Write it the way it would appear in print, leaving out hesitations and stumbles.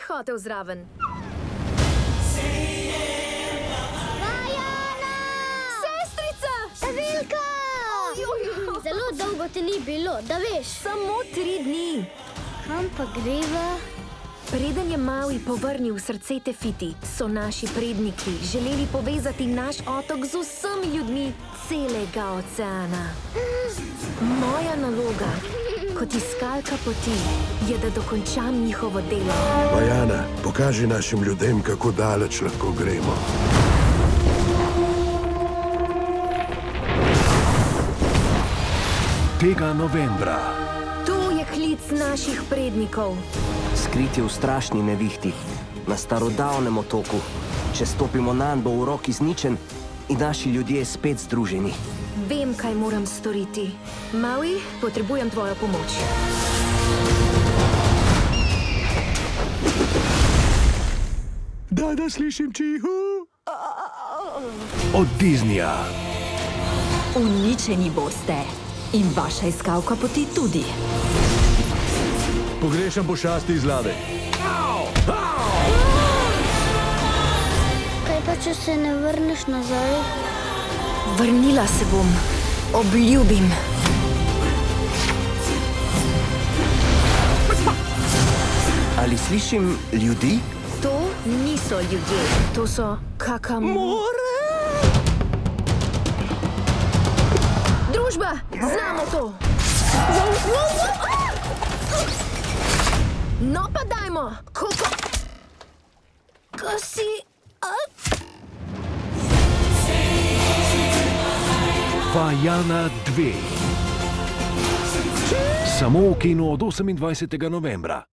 hotel zraven? Vajana! Sestrica! Vilka! Zelo dolgo te ni bilo, da veš. Samo 3 dni. Kam pa greva? Preden je Maui povrnil srce Tefiti, so naši predniki želeli povezati naš otok z vsemi ljudmi celega oceana. Moja naloga kot iskalka poti je, da dokončam njihovo delo. Vajana, pokaži našim ljudem, kako daleč lahko gremo. Tega novembra. To je klic naših prednikov. Skrit je v strašni nevihti, na starodavnem otoku. Če stopimo nanj, bo urok izničen in naši ljudje spet združeni. Vem, kaj moram storiti. Maui, potrebujem tvojo pomoč. Daj, da slišim čihu. Od Disneya. Uničeni boste. In vaša iskalka poti tudi. Pogrešam pošasti iz lade. Kaj pa, če se ne vrneš nazaj? Vrnila se bom. Obljubim. Ali slišim ljudi? To niso ljudje. To so kakamore. Družba, znamo to. No pa dajmo. Ko si... Vajana 2. Samo v kinu od 28. novembra.